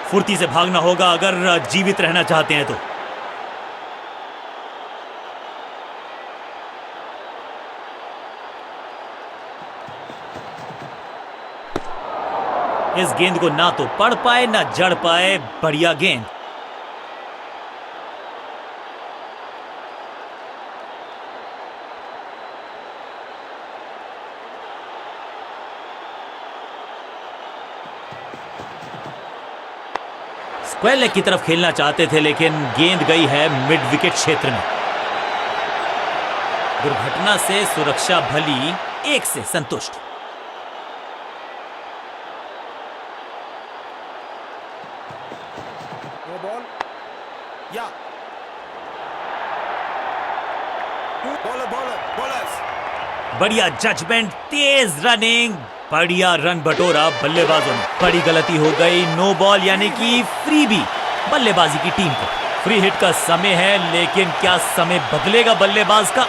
फुर्ती से भागना होगा अगर जीवित रहना चाहते हैं तो। इस गेंद को ना तो पढ़ पाए ना जड़ पाए। बढ़िया गेंद। स्क्वायर लेग की तरफ खेलना चाहते थे लेकिन गेंद गई है मिड विकेट क्षेत्र में। दुर्घटना से सुरक्षा भली, 1 से संतुष्ट। बढ़िया जजमेंट, तेज रनिंग, बढ़िया रन बटोरा बल्लेबाजों ने। बड़ी गलती हो गई, नो बॉल यानी कि फ्री भी बल्लेबाजी की टीम को। फ्री हिट का समय है लेकिन क्या समय बदलेगा बल्लेबाज का?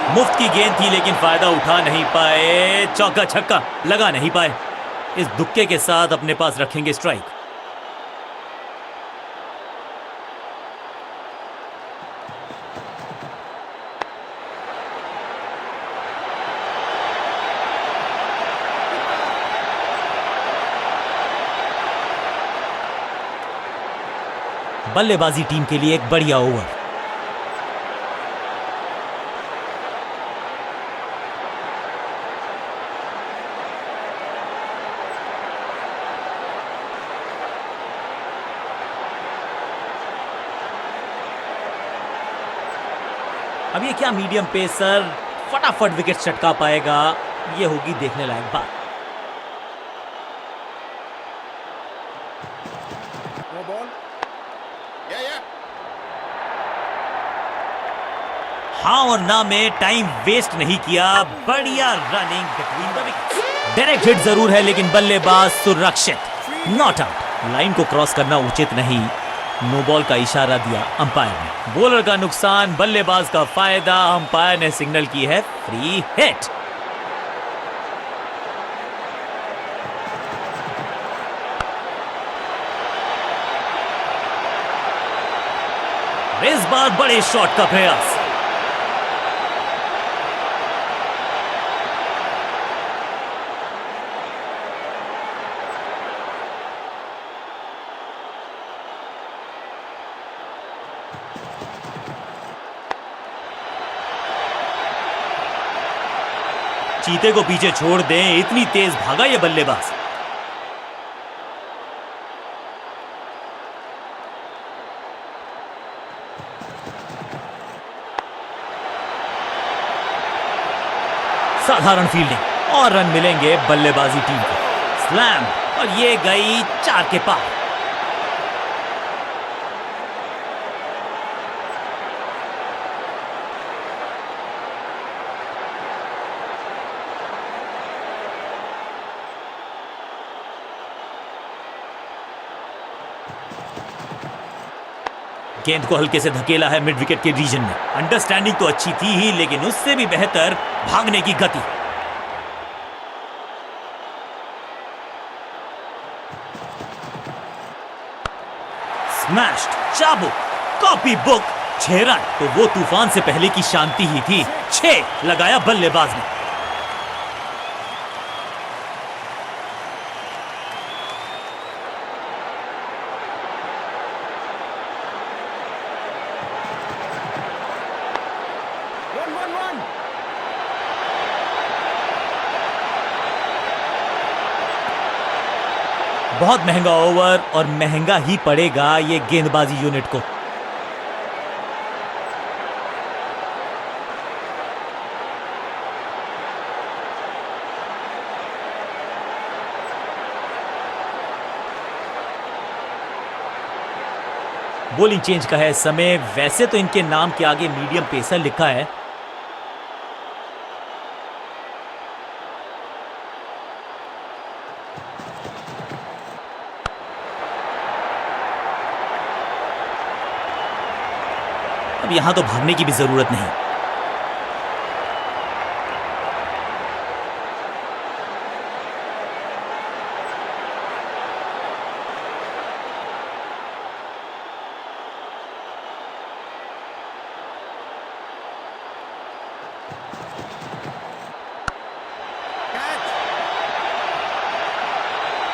मुफ्त की गेंद थी लेकिन फायदा उठा नहीं पाए। चौका छक्का लगा नहीं पाए। इस दुक्के के साथ अपने पास रखेंगे स्ट्राइक। बल्लेबाजी टीम के लिए एक बढ़िया ओवर। अब ये क्या मीडियम पेसर फटाफट विकेट चटका पाएगा? ये होगी देखने लायक बात। हाँ और ना में टाइम वेस्ट नहीं किया। बढ़िया running between the wickets. Direct hit जरूर है लेकिन बल्लेबाज सुरक्षित। Not out. लाइन को क्रॉस करना उचित नहीं। नो बॉल का इशारा दिया अंपायर ने। बॉलर का नुकसान, बल्लेबाज का फायदा। अंपायर ने सिग्नल की है फ्री हिट। इस बार बड़े शॉट का प्रयास। चीते को पीछे छोड़ दें, इतनी तेज भागा ये बल्लेबाज। साधारण फील्डिंग और रन मिलेंगे बल्लेबाजी टीम को। स्लैम और ये गई 4 के पार। गेंद को हल्के से धकेला है मिड विकेट के रीजन में। अंडरस्टैंडिंग तो अच्छी थी ही लेकिन उससे भी बेहतर भागने की गति। स्मैश्ड, चाबुक, कॉपी बुक, 6 रन। तो वो तूफान से पहले की शांति ही थी। 6 लगाया बल्लेबाज ने। बहुत महंगा ओवर और महंगा ही पड़ेगा ये गेंदबाजी यूनिट को। बॉलिंग चेंज का है समय। वैसे तो इनके नाम के आगे मीडियम पेसर लिखा है। अब यहां तो भागने की भी जरूरत नहीं।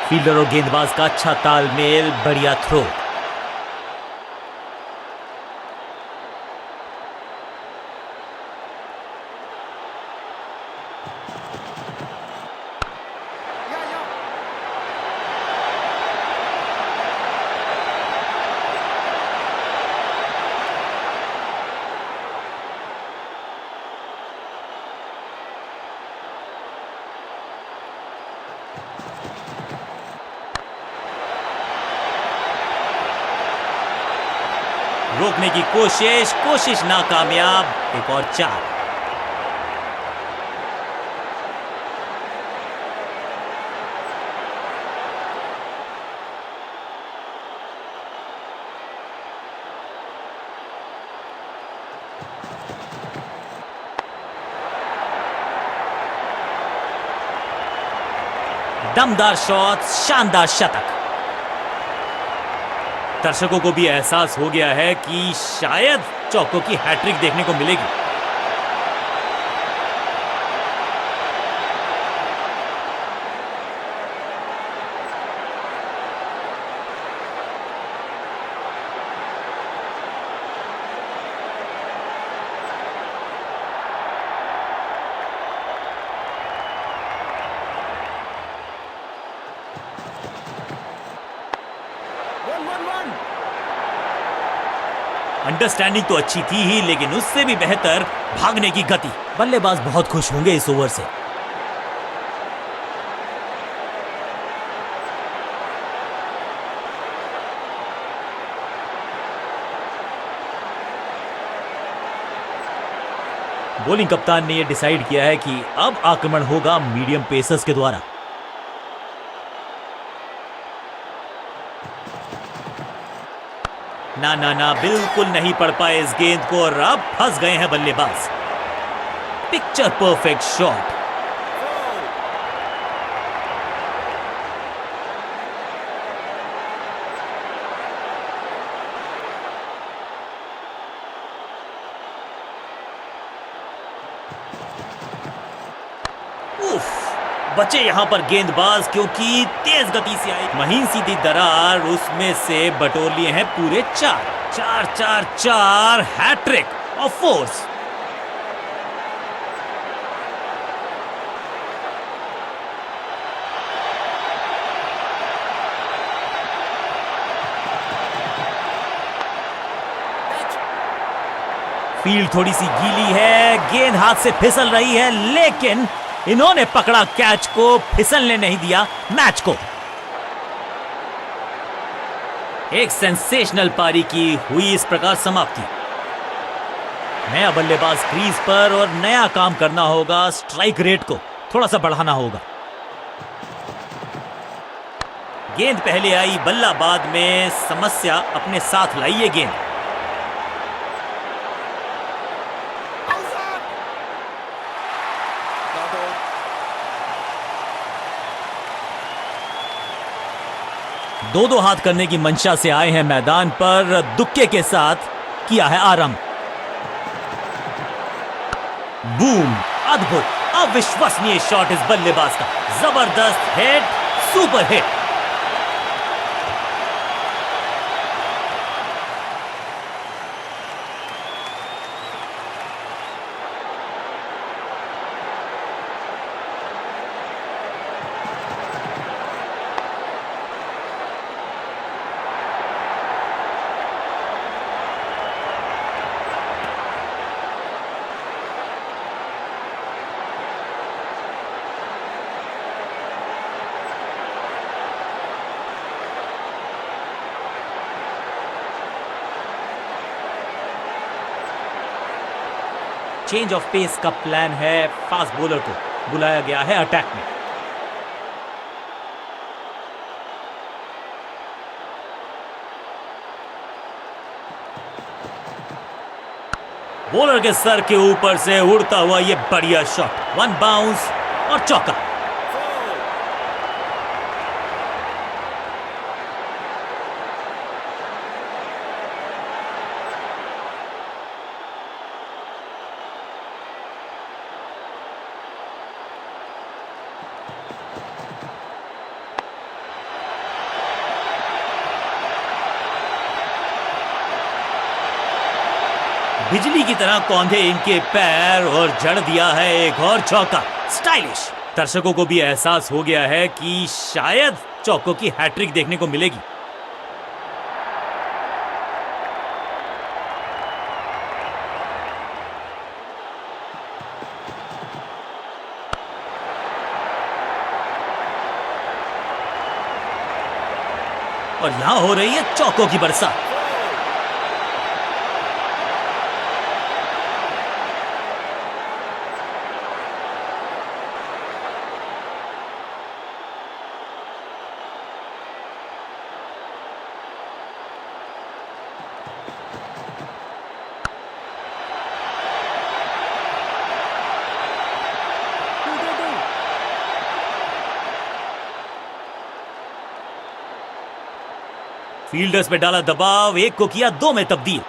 फील्डर और गेंदबाज का अच्छा तालमेल, बढ़िया थ्रो। रोकने की कोशिश नाकामयाब। एक और 4। दमदार शॉट, शानदार शतक। दर्शकों को भी एहसास हो गया है कि शायद चौकों की हैट्रिक देखने को मिलेगी। अंडरस्टैंडिंग तो अच्छी थी ही, लेकिन उससे भी बेहतर भागने की गति। बल्लेबाज बहुत खुश होंगे इस ओवर से। बॉलिंग कप्तान ने यह डिसाइड किया है कि अब आक्रमण होगा मीडियम पेसर्स के द्वारा। ना, बिल्कुल नहीं पड़ पाए इस गेंद को और अब फंस गए हैं बल्लेबाज। Picture perfect shot. बचे यहां पर गेंदबाज, क्योंकि तेज गति से आई महीन सीधी दरार, उसमें से बटोर लिए हैं पूरे 4 हैट्रिक ऑफ फोर्स। फील्ड थोड़ी सी गीली है, गेंद हाथ से फिसल रही है, लेकिन इन्होंने पकड़ा कैच को, फिसलने नहीं दिया मैच को। एक सेंसेशनल पारी की हुई इस प्रकार समाप्ति। नया बल्लेबाज क्रीज पर और नया काम करना होगा। स्ट्राइक रेट को थोड़ा सा बढ़ाना होगा। गेंद पहले आई, बल्ला बाद में, समस्या अपने साथ लाई ये गेंद। दो हाथ करने की मंशा से आए हैं मैदान पर, दुक्के के साथ किया है आरंभ। बूम, अद्भुत, अविश्वसनीय शॉट इस बल्लेबाज का। जबरदस्त hit, super hit. Change of pace का प्लान है। फास्ट बॉलर को बुलाया गया है अटैक में। बॉलर के सर के ऊपर से उड़ता हुआ ये बढ़िया शॉट, वन बाउंस और चौका। बिजली की तरह कौंधे इनके पैर और जड़ दिया है एक और चौका, स्टाइलिश। दर्शकों को भी एहसास हो गया है कि शायद चौकों की हैट्रिक देखने को मिलेगी। और यहां हो रही है चौकों की बरसात। फील्डर्स पे डाला दबाव, एक को किया दो में तब्दील।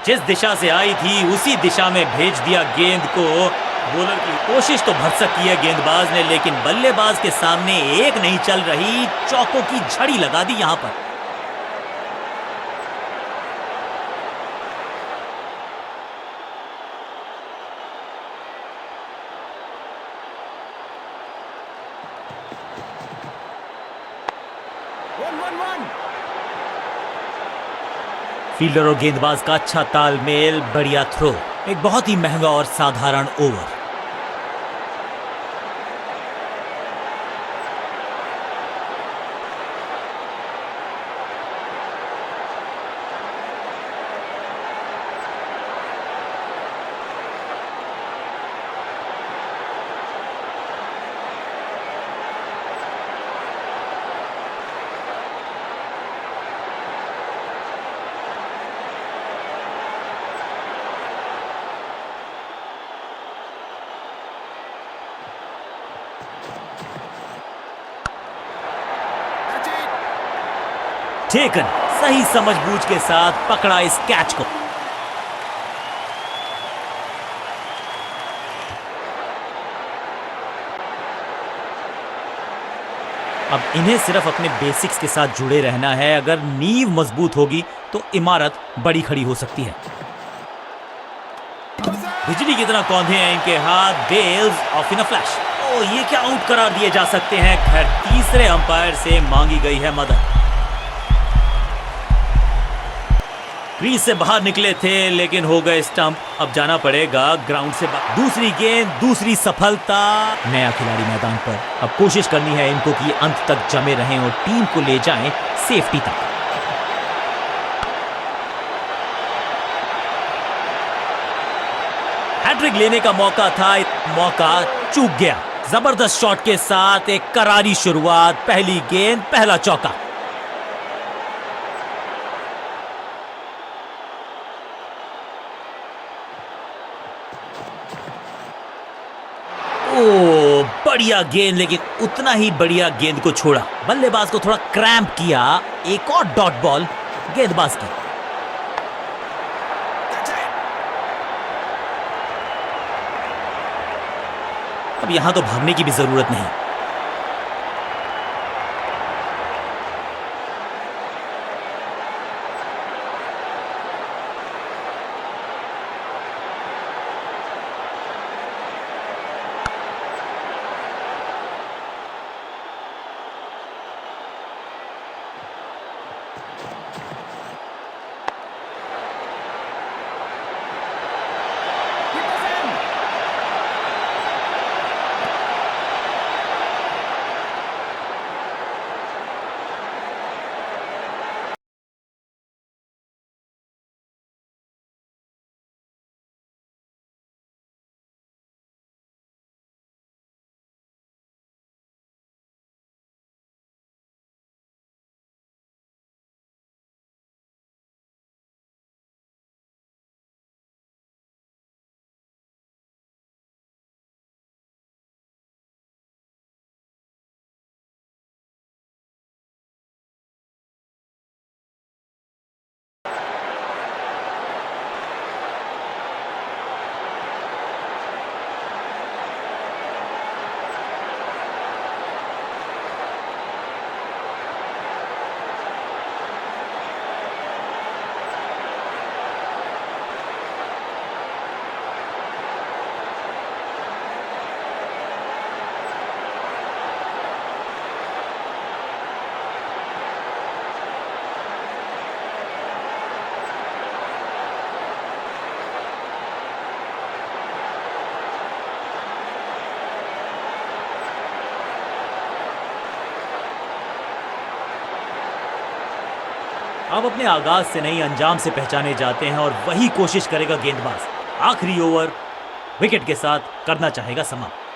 जिस दिशा से आई थी उसी दिशा में भेज दिया गेंद को। बॉलर की कोशिश तो भरसक की है गेंदबाज ने, लेकिन बल्लेबाज के सामने एक नहीं चल रही, चौकों की झड़ी लगा दी यहां पर। फील्डर और गेंदबाज का अच्छा तालमेल, बढ़िया थ्रो, एक बहुत ही महंगा और साधारण ओवर। टेकन, सही समझबूझ के साथ पकड़ा इस कैच को। अब इन्हें सिर्फ अपने बेसिक्स के साथ जुड़े रहना है। अगर नींव मजबूत होगी तो इमारत बड़ी खड़ी हो सकती है। बिजली की तरह कौंधे हैं इनके हाथ, bells of in a flash. ओ, ये क्या आउट करार दिए जा सकते हैं। खैर, तीसरे अंपायर से मांगी गई है मदद। क्रीज से बाहर निकले थे लेकिन हो गए स्टंप। अब जाना पड़ेगा ग्राउंड से बाहर। दूसरी गेंद, दूसरी सफलता। नया खिलाड़ी मैदान पर। अब कोशिश करनी है इनको कि अंत तक जमे रहें और टीम को ले जाएं सेफ्टी तक। हैट्रिक लेने का मौका था, मौका चूक गया। जबरदस्त शॉट के साथ एक करारी शुरुआत, पहली गेंद, पहला चौका। ओ, बढ़िया गेंद, लेकिन उतना ही बढ़िया गेंद को छोड़ा। बल्लेबाज को थोड़ा क्रैम्प किया। एक और डॉट बॉल गेंदबाज की। अब यहां तो भागने की भी जरूरत नहीं। अब अपने आगाज से नहीं अंजाम से पहचाने जाते हैं और वही कोशिश करेगा गेंदबाज। आखिरी ओवर विकेट के साथ करना चाहेगा समाप्त।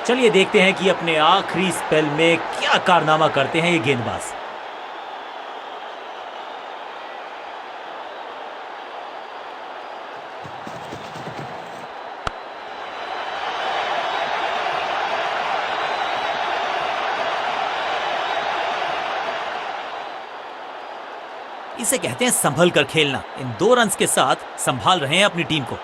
चलिए देखते हैं कि अपने आखिरी स्पेल में क्या कारनामा करते हैं ये गेंदबाज। इसे कहते हैं संभल कर खेलना। इन 2 रन्स के साथ संभाल रहे हैं अपनी टीम को।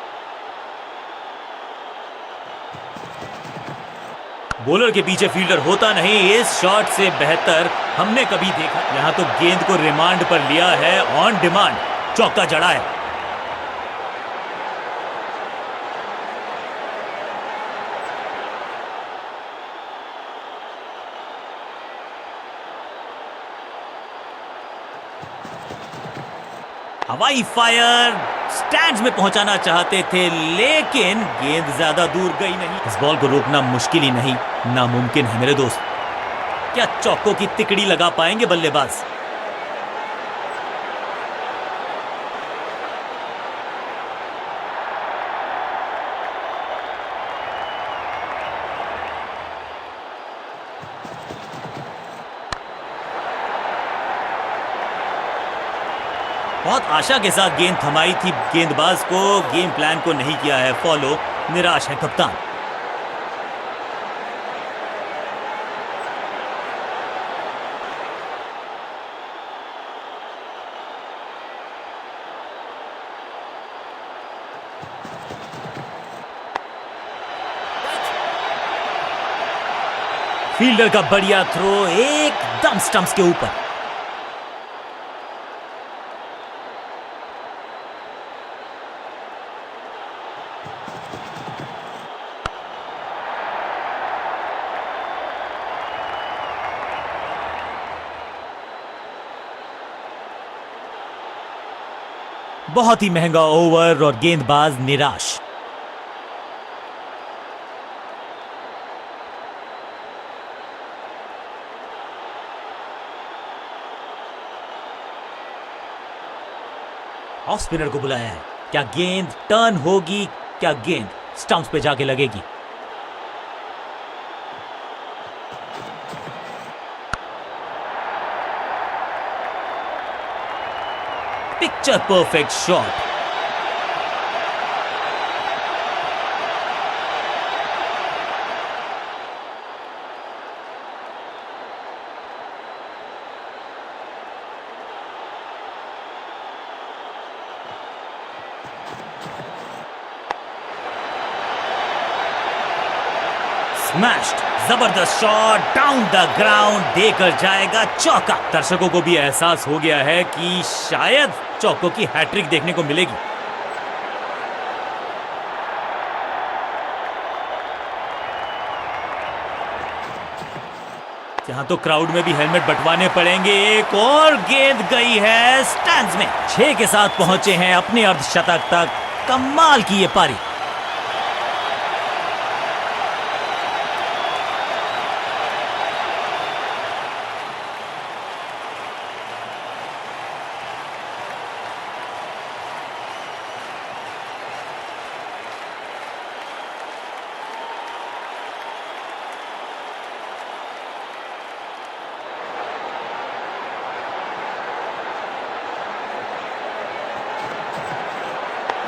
बॉलर के पीछे फील्डर होता नहीं, इस शॉट से बेहतर हमने कभी देखा। यहां तो गेंद को रिमांड पर लिया है, ऑन डिमांड चौका जड़ा है। हवाई फायर स्टैंड्स में पहुंचाना चाहते थे, लेकिन गेंद ज्यादा दूर गई नहीं। इस बॉल को रोकना मुश्किल ही नहीं, नामुमकिन है मेरे दोस्त। क्या चौकों की तिकड़ी लगा पाएंगे बल्लेबाज? बहुत आशा के साथ गेंद थमाई थी गेंदबाज को, गेम प्लान को नहीं किया है फॉलो। निराश है कप्तान। फील्डर का बढ़िया थ्रो एकदम स्टंप्स के ऊपर। बहुत ही महंगा ओवर और गेंदबाज निराश। ऑफ स्पिनर को बुलाया है। क्या गेंद टर्न होगी? क्या गेंद स्टंप्स पे जाके लगेगी? Picture perfect shot. स्मैश्ड, जबरदस्त शॉट डाउन द ग्राउंड, देकर जाएगा चौका। दर्शकों को भी एहसास हो गया है कि शायद चौकों की हैट्रिक देखने को मिलेगी। यहां तो क्राउड में भी हेलमेट बंटवाने पड़ेंगे। एक और गेंद गई है स्टैंड्स में। 6 के साथ पहुंचे हैं अपने अर्धशतक तक। कमाल की ये पारी।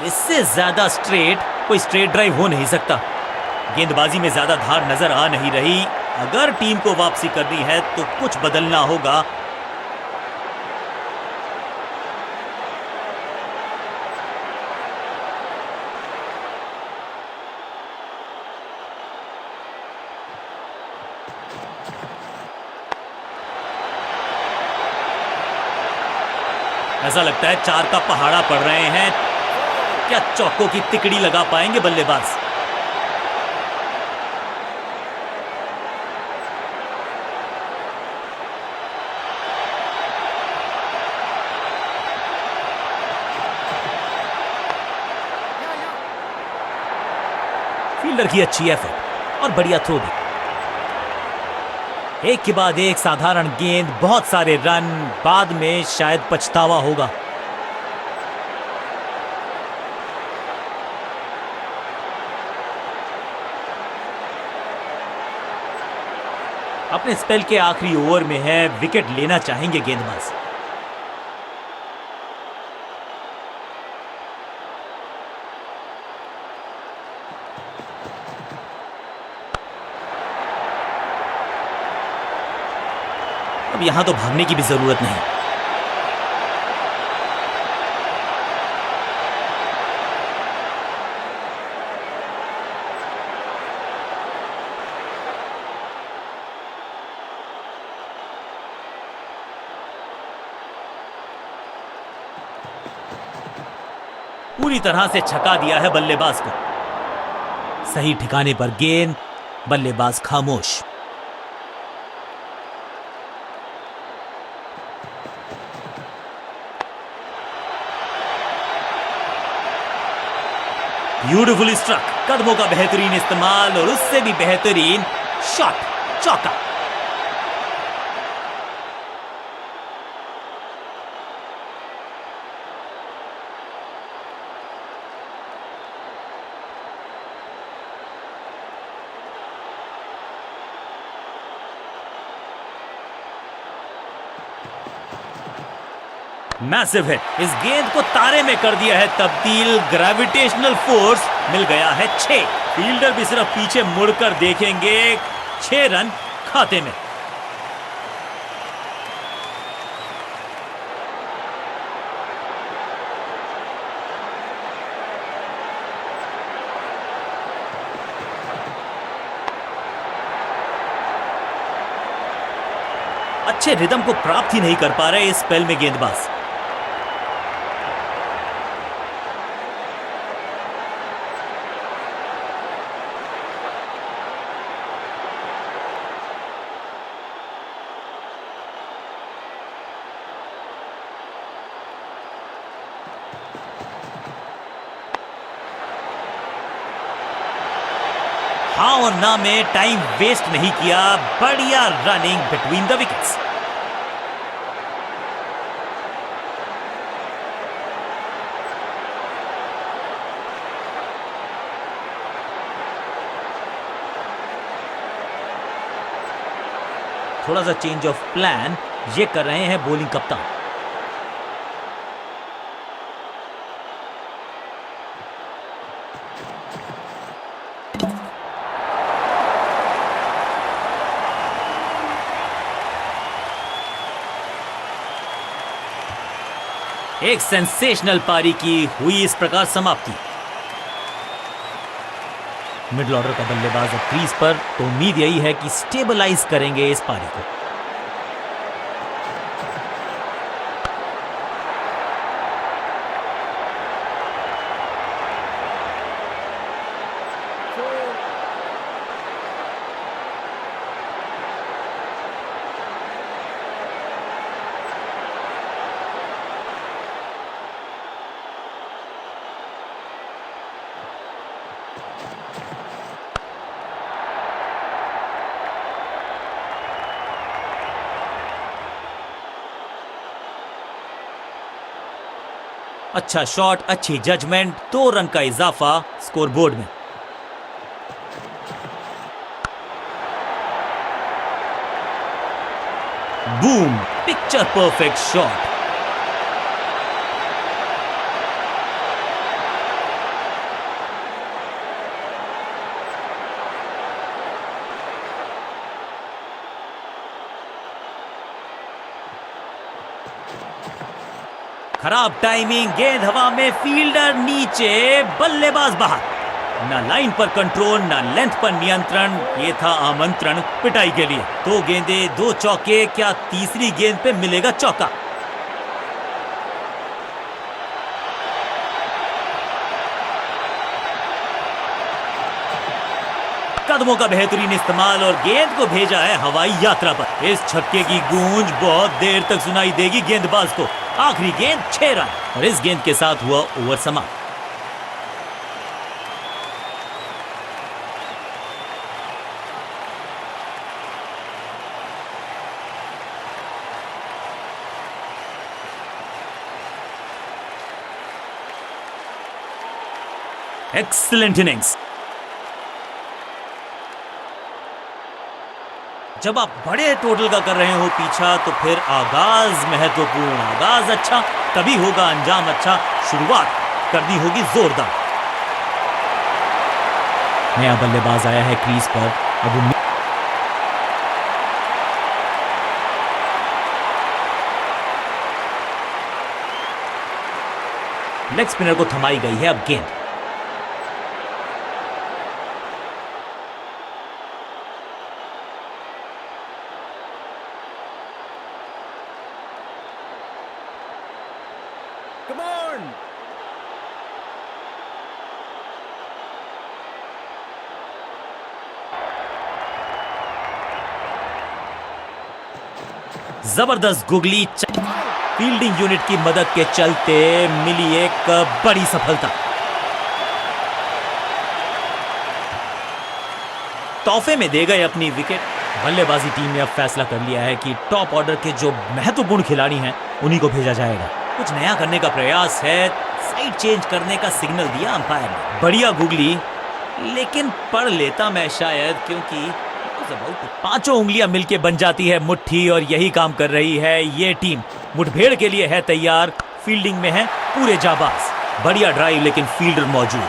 इससे ज्यादा स्ट्रेट कोई स्ट्रेट ड्राइव हो नहीं सकता। गेंदबाजी में ज्यादा धार नजर आ नहीं रही। अगर टीम को वापसी करनी है तो कुछ बदलना होगा। ऐसा लगता है 4 का पहाड़ा पड़ रहे हैं। क्या चौकों की तिकड़ी लगा पाएंगे बल्लेबाज? फील्डर की अच्छी एफर्ट और बढ़िया थ्रो भी। एक के बाद एक साधारण गेंद, बहुत सारे रन, बाद में शायद पछतावा होगा। अपने स्पेल के आखिरी ओवर में है, विकेट लेना चाहेंगे गेंदबाज। अब यहां तो भागने की भी जरूरत नहीं। पूरी तरह से छका दिया है बल्लेबाज को। सही ठिकाने पर गेंद, बल्लेबाज खामोश। ब्यूटीफुली स्ट्रक, कदमों का बेहतरीन इस्तेमाल और उससे भी बेहतरीन शॉट, चौका। मैसिव हिट, इस गेंद को तारे में कर दिया है तब्दील। ग्रेविटेशनल फोर्स मिल गया है 6। फील्डर भी सिर्फ पीछे मुड़कर देखेंगे। 6 रन खाते में। अच्छे रिदम को प्राप्त ही नहीं कर पा रहे इस स्पेल में गेंदबाज। हाँ और ना में टाइम वेस्ट नहीं किया। बढ़िया रनिंग बिटवीन द विकेट्स। थोड़ा सा चेंज ऑफ प्लान ये कर रहे हैं बॉलिंग कप्तान। एक सेंसेशनल पारी की हुई इस प्रकार समाप्ति। मिडिल ऑर्डर का बल्लेबाज अब क्रीज पर, तो उम्मीद यही है कि स्टेबलाइज करेंगे इस पारी को। अच्छा शॉट, अच्छी जजमेंट, 2 रन का इजाफा स्कोरबोर्ड में। Boom, picture perfect shot. खराब टाइमिंग, गेंद हवा में, फील्डर नीचे, बल्लेबाज बाहर। ना लाइन पर कंट्रोल, ना लेंथ पर नियंत्रण। ये था आमंत्रण पिटाई के लिए। 2 गेंदे 2 चौके, क्या तीसरी गेंद पे मिलेगा चौका? कदमों का बेहतरीन इस्तेमाल और गेंद को भेजा है हवाई यात्रा पर। इस छक्के की गूंज बहुत देर तक सुनाई देगी गेंदबाज को। आखिरी गेंद 6 रन और इस गेंद के साथ हुआ ओवर समाप्त। Excellent innings. जब आप बड़े टोटल का कर रहे हो पीछा, तो फिर आगाज महत्वपूर्ण। आगाज अच्छा तभी होगा अंजाम अच्छा। शुरुआत करनी होगी जोरदार। नया बल्लेबाज आया है क्रीज पर। अब लेग स्पिनर को थमाई गई है अब गेंद। Come on! जबरदस्त गुगली, फील्डिंग यूनिट की मदद के चलते मिली एक बड़ी सफलता। तोहफे में दे गए अपनी विकेट। बल्लेबाजी टीम ने अब फैसला कर लिया है कि टॉप ऑर्डर के जो महत्वपूर्ण खिलाड़ी हैं उन्हीं को भेजा जाएगा। कुछ नया करने का प्रयास है, साइड चेंज करने का सिग्नल दिया अंपायर ने। बढ़िया गुगली, लेकिन पढ़ लेता मैं शायद, क्योंकि पांचों उंगलियां मिलके बन जाती है मुट्ठी और यही काम कर रही है ये टीम। मुठभेड़ के लिए है तैयार, फील्डिंग में है पूरे जाबाज। बढ़िया ड्राइव लेकिन फील्डर मौजूद,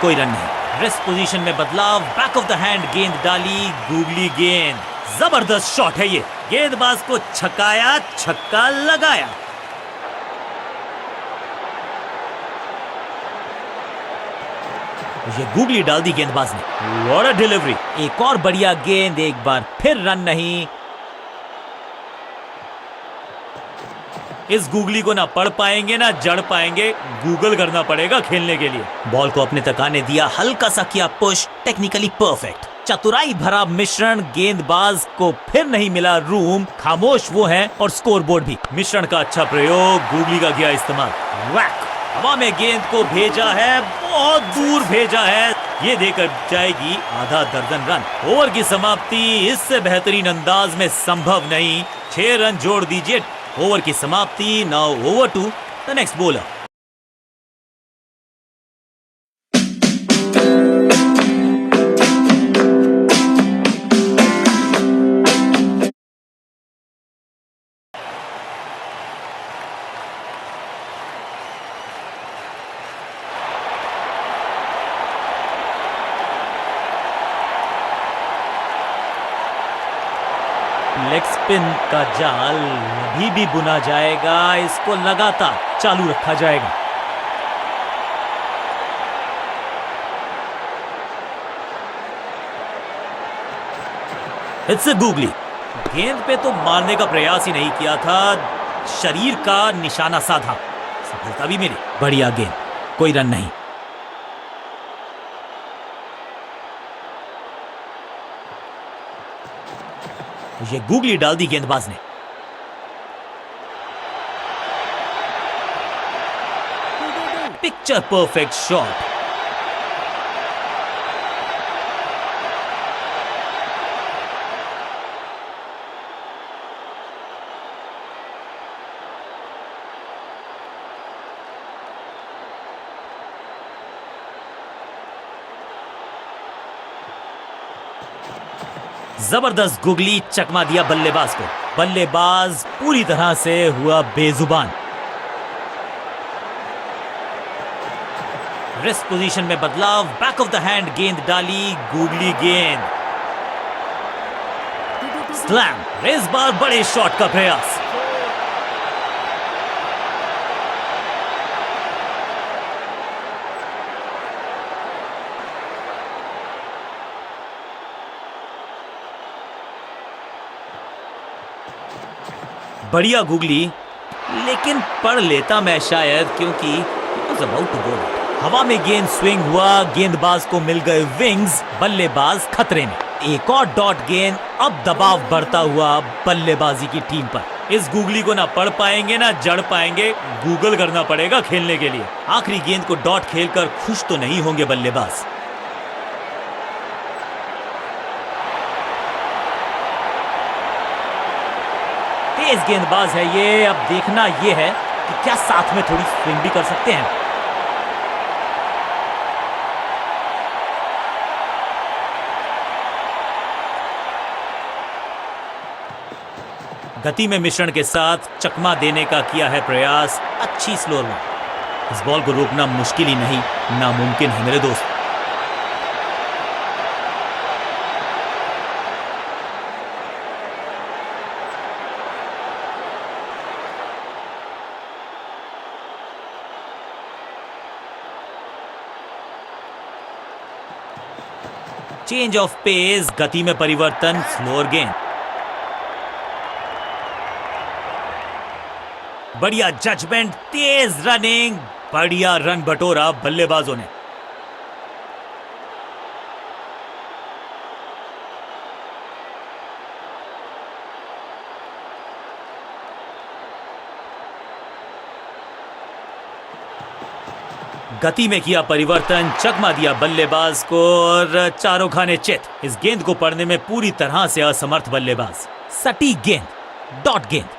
कोई रन नहीं। रेस्ट पोजीशन में बदलाव, बैक ऑफ द हैंड गेंद डाली, गूगली गेंद। जबरदस्त शॉट है ये, गेंदबाज को छकाया, छक्का लगाया। ये गूगली डाल दी गेंदबाज ने। What a delivery. एक और बढ़िया गेंद, एक बार फिर रन नहीं। इस गूगली को ना पढ़ पाएंगे ना जड़ पाएंगे, गूगल करना पड़ेगा खेलने के लिए। बॉल को अपने तक आने दिया, हल्का सा किया पुश, टेक्निकली परफेक्ट। चतुराई भरा मिश्रण, गेंदबाज को फिर नहीं मिला रूम, खामोश वो है और स्कोरबोर्ड भी। मिश्रण का अच्छा प्रयोग, गूगली का किया इस्तेमाल। वैक, हवा में गेंद को भेजा है, बहुत दूर भेजा है। ये देकर जाएगी आधा दर्जन रन। ओवर की समाप्ति इससे बेहतरीन अंदाज में संभव नहीं। 6 रन जोड़ दीजिए। ओवर की समाप्ति। Now over to the next bowler. Leg spin का जाल अभी भी बुना जाएगा, इसको लगातार चालू रखा जाएगा। It's a googly. गेंद पे तो मारने का प्रयास ही नहीं किया था, शरीर का निशाना साधा, सफलता भी मिली। बढ़िया गेंद, कोई रन नहीं। ये गूगली डाल दी गेंदबाज ने। Picture perfect shot. जबरदस्त गुगली, चकमा दिया बल्लेबाज को। बल्लेबाज पूरी तरह से हुआ बेजुबान। रिस्ट पोजीशन में बदलाव, बैक ऑफ द हैंड गेंद डाली, गूगली गेंद। स्लैम। इस बार बड़े शॉट का प्रयास। बढ़िया गूगली, लेकिन पढ़ लेता मैं शायद, क्योंकि was about to go out. हवा में गेंद स्विंग हुआ, गेंदबाज को मिल गए विंग्स, बल्लेबाज खतरे में। एक और डॉट गेंद, अब दबाव बढ़ता हुआ बल्लेबाजी की टीम पर। इस गूगली को ना पढ़ पाएंगे ना जड़ पाएंगे, गूगल करना पड़ेगा खेलने के लिए। आखिरी गेंद को डॉट खेलकर खुश तो नहीं होंगे बल्लेबाज। तेज गेंदबाज है ये, अब देखना ये है कि क्या साथ में थोड़ी स्विंग भी कर सकते हैं। गति में मिश्रण के साथ चकमा देने का किया है प्रयास। अच्छी स्लोअर बॉल। इस बॉल को रोकना मुश्किल ही नहीं, नामुमकिन है मेरे दोस्त। चेंज ऑफ पेस, गति में परिवर्तन, स्लोअर गेंद। बढ़िया जजमेंट, तेज रनिंग, बढ़िया रन बटोरा बल्लेबाजों ने। गति में किया परिवर्तन, चकमा दिया बल्लेबाज को और चारों खाने चित। इस गेंद को पढ़ने में पूरी तरह से असमर्थ बल्लेबाज। सटीक गेंद, डॉट गेंद।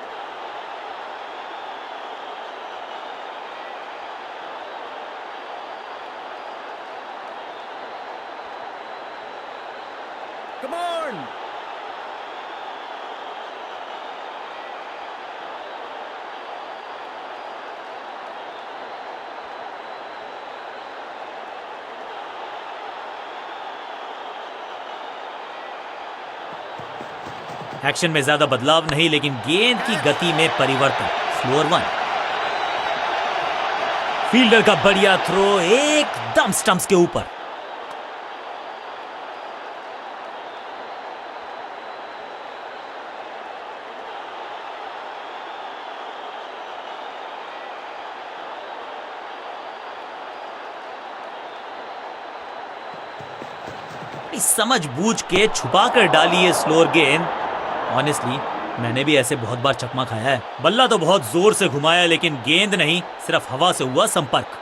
Come on! एक्शन में ज्यादा बदलाव नहीं, लेकिन गेंद की गति में परिवर्तन। Slower one. फील्डर का बढ़िया थ्रो, एकदम स्टंप्स के ऊपर। समझ बूझ के छुपा कर डाली है स्लोअर गेंद। ऑनेस्टली मैंने भी ऐसे बहुत बार चकमा खाया है। बल्ला तो बहुत जोर से घुमाया, लेकिन गेंद नहीं, सिर्फ हवा से हुआ संपर्क।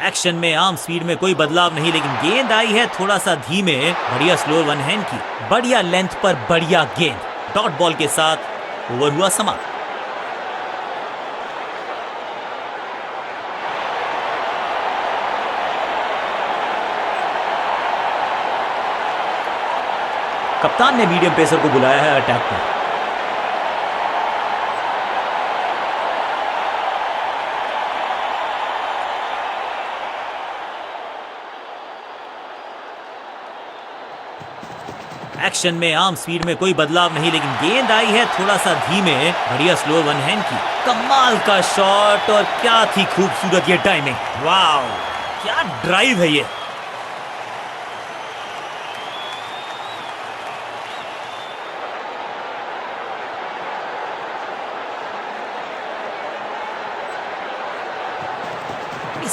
एक्शन में आर्म स्पीड में कोई बदलाव नहीं, लेकिन गेंद आई है थोड़ा सा धीमे। बढ़िया स्लोअर वन हैंड की, बढ़िया लेंथ पर बढ़िया गेंद। डॉट बॉल के साथ ओवर हुआ समाप्त। कप्तान ने मीडियम पेसर को बुलाया है अटैक पर। एक्शन में आर्म स्पीड में कोई बदलाव नहीं, लेकिन गेंद आई है थोड़ा सा धीमे। बढ़िया स्लो वन हैंड की, कमाल का शॉट, और क्या थी खूबसूरत ये टाइमिंग। वाव, क्या ड्राइव है ये।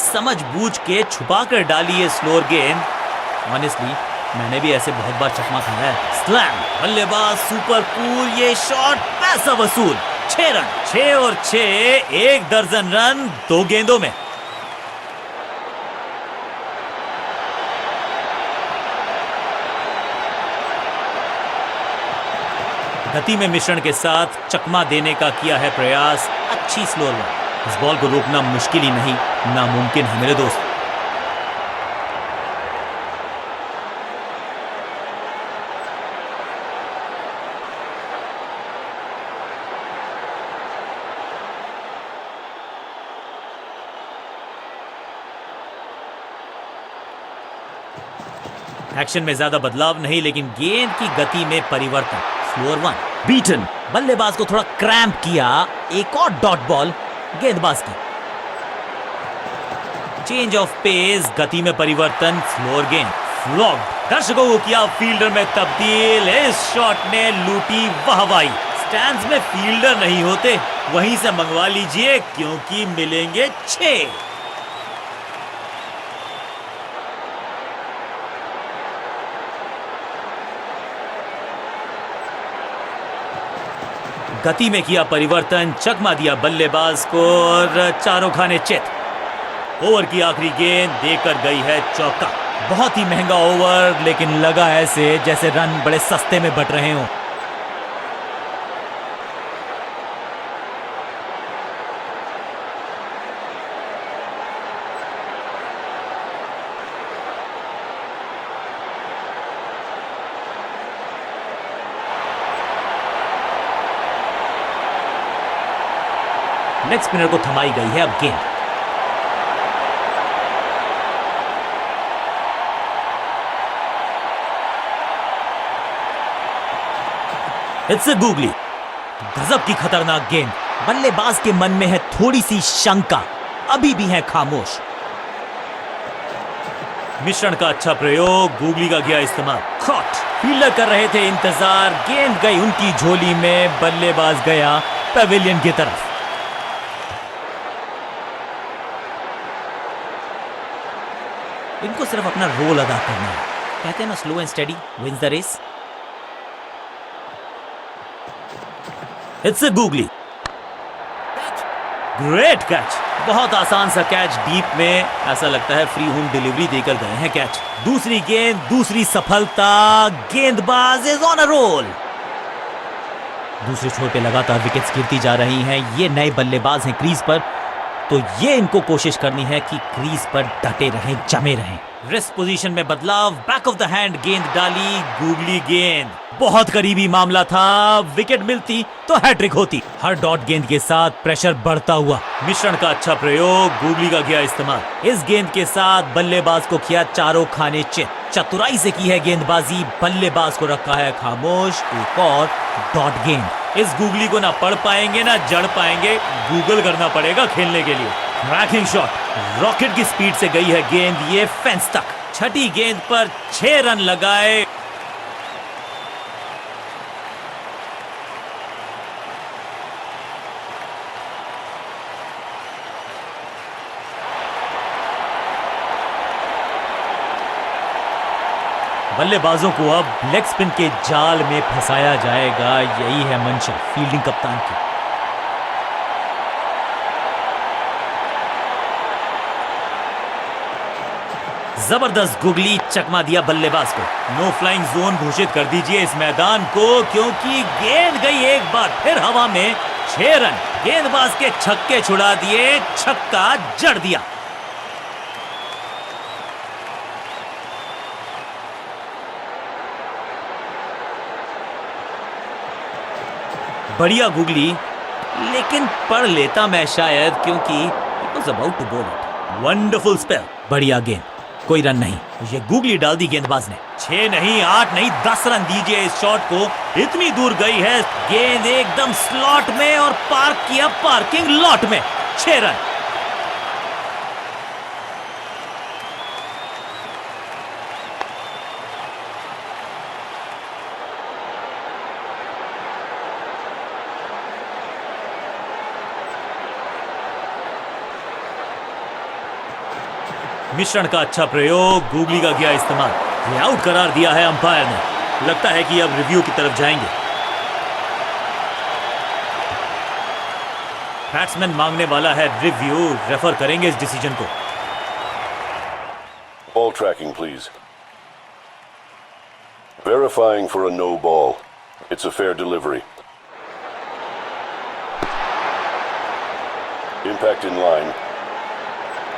समझबूझ के छुपा कर डाली है स्लोअर गेंद। ऑनेस्टली मैंने भी ऐसे बहुत बार चकमा खाया है। स्लैम, बल्लेबाज सुपर कूल, ये शॉट पैसा वसूल। 6 रन, 6 और 6, 1 दर्जन रन 2 गेंदों में। गति में मिश्रण के साथ चकमा देने का किया है प्रयास। अच्छी स्लोअर बॉल। इस बॉल को रोकना मुश्किल ही नहीं, नामुमकिन है मेरे दोस्त। एक्शन में ज्यादा बदलाव नहीं, लेकिन गेंद की गति में परिवर्तन। स्लोअर 1 बीटन, बल्लेबाज को थोड़ा क्रैम्प किया। एक और डॉट बॉल गेंदबाज की। चेंज ऑफ पेस, गति में परिवर्तन। स्लोअर गेंद फ्लॉग, दर्शकों को किया फील्डर में तब्दील। इस शॉट ने लूटी वाहवाही। स्टैंड्स में फील्डर नहीं होते, वहीं से मंगवा लीजिए क्योंकि मिलेंगे 6। गति में किया परिवर्तन, चकमा दिया बल्लेबाज को और चारों खाने चित। ओवर की आखिरी गेंद देकर गई है चौका। बहुत ही महंगा ओवर, लेकिन लगा ऐसे जैसे रन बड़े सस्ते में बट रहे हों। लेग स्पिनर को थमाई गई है अब गेंद। It's a googly. गजब की खतरनाक गेंद। बल्लेबाज के मन में है थोड़ी सी शंका, अभी भी है खामोश। मिश्रण का अच्छा प्रयोग, गूगली का किया इस्तेमाल। कॉट, फील्डर कर रहे थे इंतजार, गेंद गई उनकी झोली में, बल्लेबाज गया पवेलियन की तरफ। इनको सिर्फ अपना रोल अदा करना है। कहते हैं ना, slow and steady wins the race. It's a googly. Great catch, बहुत आसान सा कैच डीप में। ऐसा लगता है फ्री होम डिलीवरी देकर गए हैं कैच। दूसरी गेंद, दूसरी सफलता। गेंदबाज इज ऑन अ रोल। दूसरे छोर पे लगातार विकेट्स गिरती जा रही हैं। ये नए बल्लेबाज हैं क्रीज पर, तो ये इनको कोशिश करनी है कि क्रीज पर डटे रहें, जमे रहें। रेस्ट पोजीशन में बदलाव, बैक ऑफ द हैंड गेंद डाली, गूगली गेंद। बहुत करीबी मामला था, विकेट मिलती तो हैट्रिक होती। हर डॉट गेंद के साथ प्रेशर बढ़ता हुआ। मिश्रण का अच्छा प्रयोग, गूगली का किया इस्तेमाल। इस गेंद के साथ बल्लेबाज को किया चारों खाने चित। चतुराई से की है गेंदबाजी, बल्लेबाज को रखा है खामोश। एक और डॉट गेंद। इस गूगली को ना पढ़ पाएंगे ना जड़ पाएंगे, गूगल करना पड़ेगा खेलने के लिए। क्रैकिंग शॉट, रॉकेट की स्पीड से गई है गेंद ये फेंस तक। छठी गेंद पर 6 रन लगाए। बल्लेबाजों को अब लेग स्पिन के जाल में फंसाया जाएगा, यही है मंशा फील्डिंग कप्तान की। जबरदस्त गुगली, चकमा दिया बल्लेबाज को। नो फ्लाइंग जोन घोषित कर दीजिए इस मैदान को, क्योंकि गेंद गई एक बार फिर हवा में। 6 रन, गेंदबाज के छक्के छुड़ा दिए, छक्का जड़ दिया। बढ़िया गुगली, लेकिन पढ़ लेता मैं शायद, क्योंकि it was about to bowl it. Wonderful spell, बढ़िया गेंद, कोई रन नहीं। ये गुगली डाल दी गेंदबाज ने। 6 नहीं, 8 नहीं, 10 रन दीजिए इस शॉट को। इतनी दूर गई है गेंद, एकदम स्लॉट में और पार्क किया पार्किंग लॉट में। 6 रन। मिश्रण का अच्छा प्रयोग, गूगली का किया इस्तेमाल। ये आउट करार दिया है अंपायर ने। लगता है कि अब रिव्यू की तरफ जाएंगे। बैट्समैन मांगने वाला है रिव्यू, रेफर करेंगे इस डिसीजन को। Ball tracking, please. Verifying for a no ball. It's a fair delivery. Impact in line.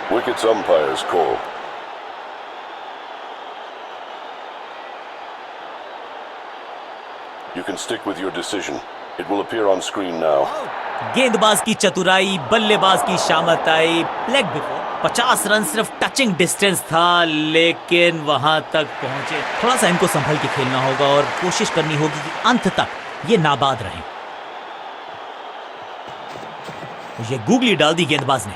Wickets umpire's call. You can stick with your decision. It will appear on screen now. गेंदबाज की चतुराई, बल्लेबाज की शामताई। Leg before 50 run सिर्फ touching distance था, लेकिन वहां तक पहुंचे। थोड़ा सा इनको संभल के खेलना होगा और कोशिश करनी होगी कि अंत तक ये नाबाद रहें। ये गूगली डाल दी गेंदबाज ने।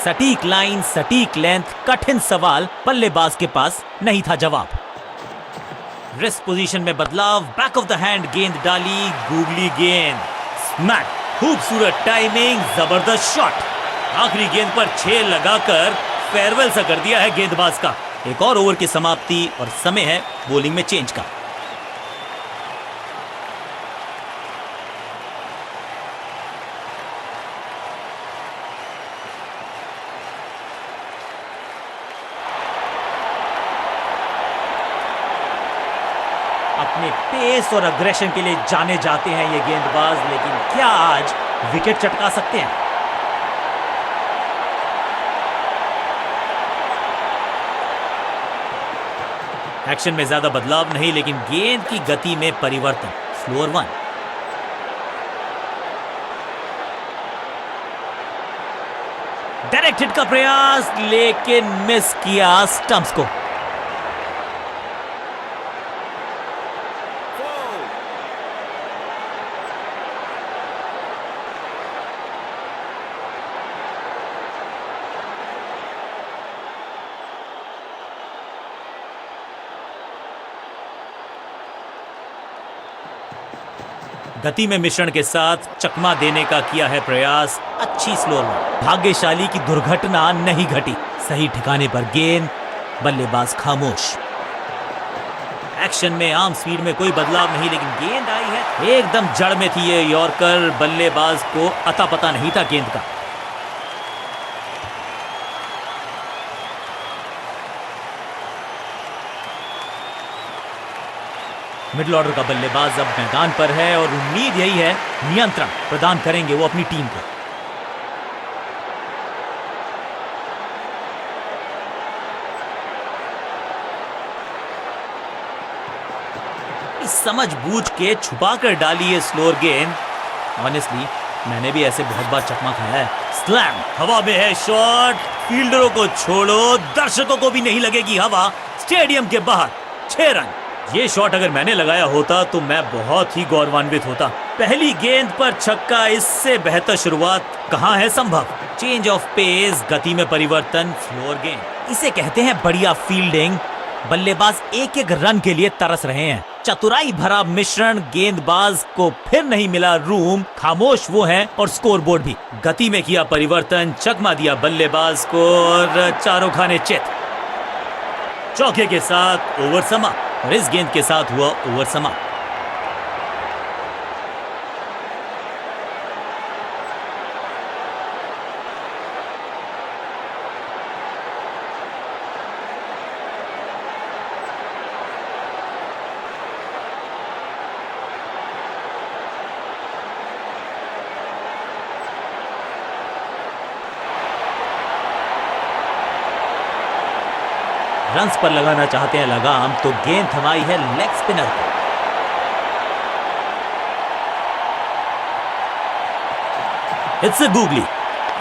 सटीक लाइन, सटीक लेंथ, कठिन सवाल, बल्लेबाज के पास नहीं था जवाब। रिस्ट पोजीशन में बदलाव, बैक ऑफ द हैंड गेंद डाली, गूगली गेंद स्मैक। खूबसूरत टाइमिंग, जबरदस्त शॉट। आखिरी गेंद पर 6 लगाकर फेयरवेल सा कर दिया है गेंदबाज का। एक और ओवर की समाप्ति और समय है बॉलिंग में चेंज का। अपने पेस और अग्रेशन के लिए जाने जाते हैं ये गेंदबाज, लेकिन क्या आज विकेट चटका सकते हैं? एक्शन में ज्यादा बदलाव नहीं, लेकिन गेंद की गति में परिवर्तन। स्लोअर 1। डायरेक्ट हिट का प्रयास, लेकिन मिस किया स्टंप्स को। गति में मिश्रण के साथ चकमा देने का किया है प्रयास। अच्छी स्लोअर में। भाग्यशाली की दुर्घटना नहीं घटी। सही ठिकाने पर गेंद, बल्लेबाज खामोश। एक्शन में आर्म स्पीड में कोई बदलाव नहीं, लेकिन गेंद आई है एकदम जड़ में थी ये यॉर्कर। बल्लेबाज को अता पता नहीं था गेंद का। मिडिल ऑर्डर का बल्लेबाज अब मैदान पर है और उम्मीद यही है नियंत्रण प्रदान करेंगे वो अपनी टीम को। समझ बूझ के छुपा कर डाली है स्लोअर गेंद। ऑनेस्टली मैंने भी ऐसे बहुत बार चकमा खाया है। स्लैम, हवा में है शॉट। फील्डरों को छोड़ो, दर्शकों को भी नहीं लगेगी हवा। स्टेडियम के बाहर 6 रन। ये शॉट अगर मैंने लगाया होता तो मैं बहुत ही गौरवान्वित होता। पहली गेंद पर छक्का, इससे बेहतर शुरुआत कहां है संभव। चेंज ऑफ पेस, गति में परिवर्तन, फ्लोर गेंद, इसे कहते हैं बढ़िया फील्डिंग। बल्लेबाज एक एक रन के लिए तरस रहे हैं। चतुराई भरा मिश्रण, गेंदबाज को फिर नहीं मिला रूम। खामोश वो हैं और स्कोरबोर्ड भी। गति में किया परिवर्तन, चकमा दिया बल्लेबाज को और चारों खाने चित। चौके के साथ ओवर समाप्त और इस गेंद के साथ हुआ ओवर समाप्त। रन्स पर लगाना चाहते हैं लगाम, तो गेंद थमाई है लेग स्पिनर को। It's a googly.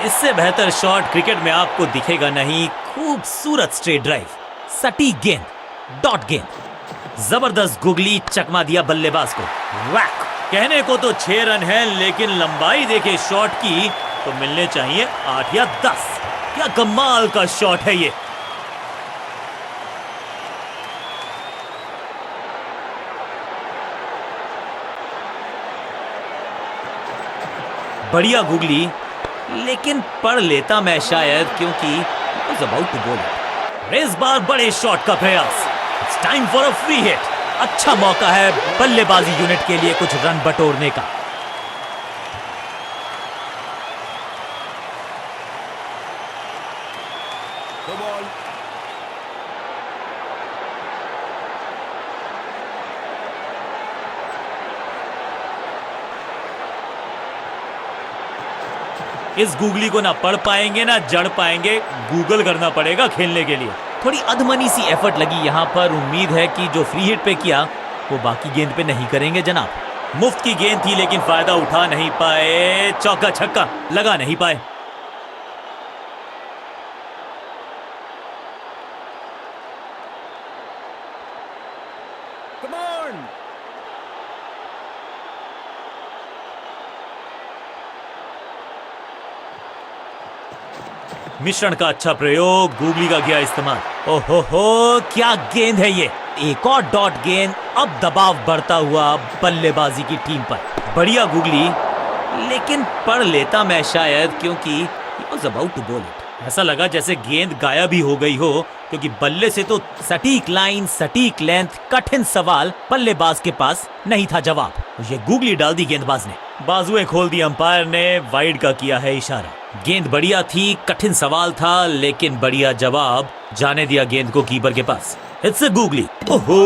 इससे बेहतर शॉट क्रिकेट में आपको दिखेगा नहीं। खूबसूरत स्ट्रेट ड्राइव, सटीक गेंद, डॉट गेंद। जबरदस्त गूगली, चकमा दिया बल्लेबाज को। वैक। कहने को तो 6 रन है, लेकिन लंबाई देखे शॉट की तो मिलने चाहिए 8 या 10। क्या कमाल का शॉट है ये। बढ़िया गुगली, लेकिन पढ़ लेता मैं शायद, क्योंकि was about to goal it. इस बार बड़े शॉट का प्रयास. It's time for a free hit. अच्छा मौका है बल्लेबाजी यूनिट के लिए कुछ रन बटोरने का. Come on. इस गूगली को ना पढ़ पाएंगे ना जड़ पाएंगे, गूगल करना पड़ेगा खेलने के लिए. थोड़ी अधमनी सी एफर्ट लगी यहां पर. उम्मीद है कि जो फ्री हिट पे किया वो बाकी गेंद पे नहीं करेंगे जनाब. मुफ्त की गेंद थी लेकिन फायदा उठा नहीं पाए. चौका छक्का लगा नहीं पाए. Come on. मिश्रण का अच्छा प्रयोग, गूगली का किया इस्तेमाल. ओहो हो, क्या गेंद है ये. एक और डॉट गेंद. अब दबाव बढ़ता हुआ बल्लेबाजी की टीम पर. बढ़िया गूगली, लेकिन पढ़ लेता मैं शायद, क्योंकि he was about to goal it. ऐसा लगा जैसे गेंद गायब ही हो गई हो, क्योंकि बल्ले से तो सटीक लाइन, सटीक लेंथ, कठिन सवाल बल्लेबाज के पास नहीं था जवाब. ये गूगली डाल दी गेंदबाज ने. बाजुएं खोल दी अंपायर ने. वाइड का किया है इशारा. गेंद बढ़िया थी, कठिन सवाल था, लेकिन बढ़िया जवाब. जाने दिया गेंद को कीपर के पास. It's a googly. ओहो,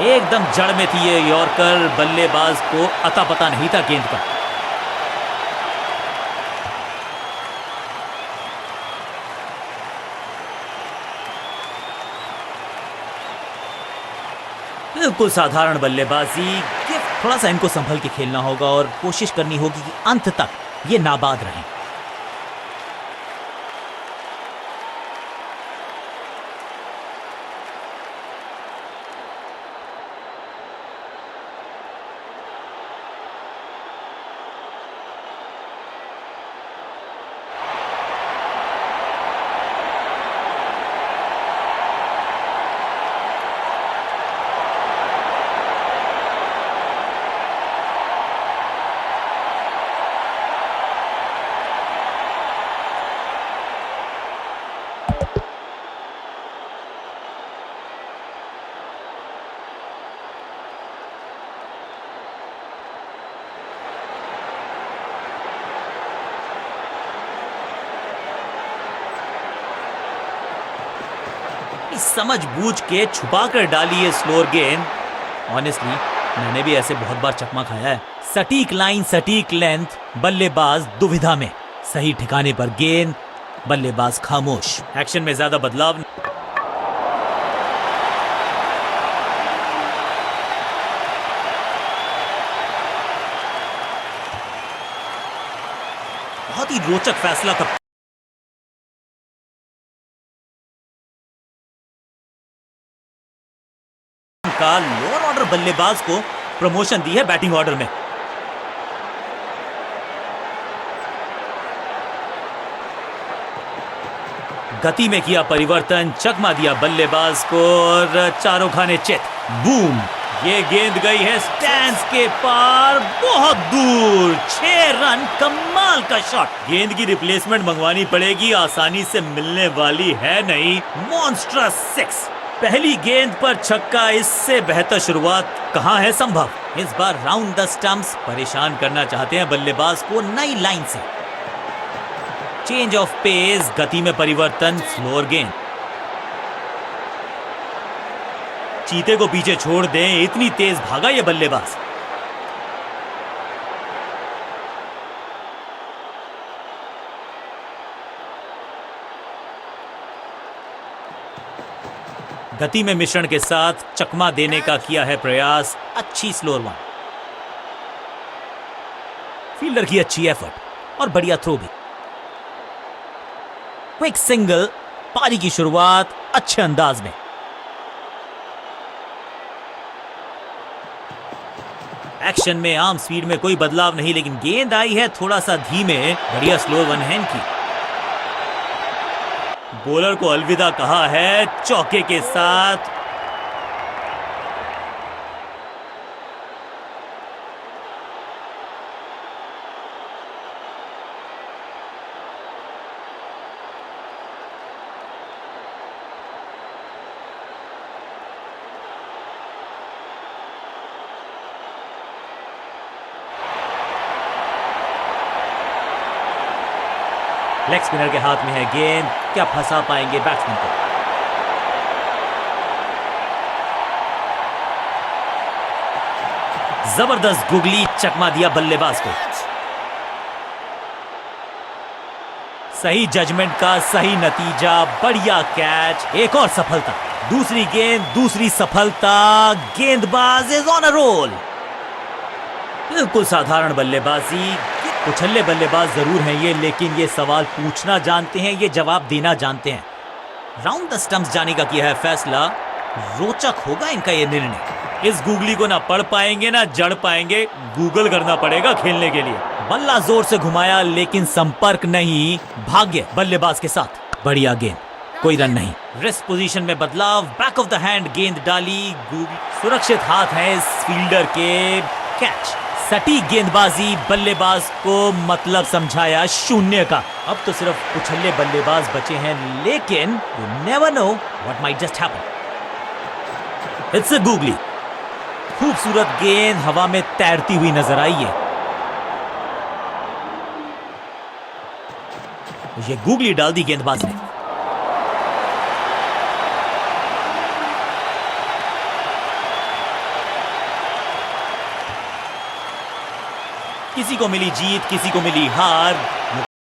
एकदम जड़ में थी ये यॉर्कर. बल्लेबाज को अता पता नहीं था गेंद का. बिल्कुल साधारण बल्लेबाजी. थोड़ा सा इनको संभल के खेलना होगा और कोशिश करनी होगी कि अंत तक ये नाबाद रहें. समझ बूझ के छुपा कर डाली है स्लोअर गेंद. ऑनेस्टली मैंने भी ऐसे बहुत बार चकमा खाया है. सटीक लाइन, सटीक लेंथ, बल्लेबाज दुविधा में. सही ठिकाने पर गेंद, बल्लेबाज खामोश. एक्शन में ज्यादा बदलाव. बहुत ही रोचक फैसला का लोअर ऑर्डर बल्लेबाज को प्रमोशन दी है बैटिंग ऑर्डर में. गति में किया परिवर्तन, चकमा दिया बल्लेबाज को और चारों खाने चित. बूम, ये गेंद गई है स्टैंड्स के पार, बहुत दूर. 6 रन. कमाल का शॉट. गेंद की रिप्लेसमेंट मंगवानी पड़ेगी, आसानी से मिलने वाली है नहीं. मॉन्स्ट्रस 6. पहली गेंद पर छक्का. इससे बेहतर शुरुआत कहां है संभव. इस बार राउंड द स्टंप्स. परेशान करना चाहते हैं बल्लेबाज को नई लाइन से. चेंज ऑफ पेस, गति में परिवर्तन, स्लोअर गेंद. चीते को पीछे छोड़ दें, इतनी तेज भागा ये बल्लेबाज. गति में मिश्रण के साथ चकमा देने का किया है प्रयास. अच्छी स्लोअर वन. फील्डर की अच्छी एफर्ट और बढ़िया थ्रो भी. Quick single. पारी की शुरुआत अच्छे अंदाज में. एक्शन में आर्म स्पीड में कोई बदलाव नहीं, लेकिन गेंद आई है थोड़ा सा धीमे. बढ़िया स्लो वन हैंड की. बॉलर को अलविदा कहा है चौके के साथ. लेग स्पिनर के हाथ में है गेंद, क्या फंसा पाएंगे बैट्समैन को? जबरदस्त गुगली चकमा दिया बल्लेबाज को। सही जजमेंट का सही नतीजा, बढ़िया कैच, एक और सफलता, दूसरी गेंद, दूसरी सफलता, गेंदबाज इज ऑन अ रोल। बिल्कुल साधारण बल्लेबाजी, उछल्ले बल्लेबाज जरूर हैं ये, लेकिन ये सवाल पूछना जानते हैं, ये जवाब देना जानते हैं। राउंड द स्टंप्स जाने का किया है फैसला, रोचक होगा इनका ये निर्णय। इस गूगली को ना पढ़ पाएंगे ना जड़ पाएंगे, गूगल करना पड़ेगा खेलने के लिए। बल्ला जोर से घुमाया लेकिन संपर्क नहीं, भाग्य बल्लेबाज के साथ। बढ़िया गेंद, कोई रन नहीं। रेस्ट पोजीशन में बदलाव, बैक ऑफ द हैंड गेंद डाली, सुरक्षित हाथ है इस फील्डर के, कैच। सटीक गेंदबाजी, बल्लेबाज को मतलब समझाया शून्य का। अब तो सिर्फ उछल्ले बल्लेबाज बचे हैं, लेकिन you never know what might just happen. It's a googly. खूबसूरत गेंद हवा में तैरती हुई नजर आई है। ये गूगली डाल दी गेंदबाज ने। किसी को मिली जीत, किसी को मिली हार।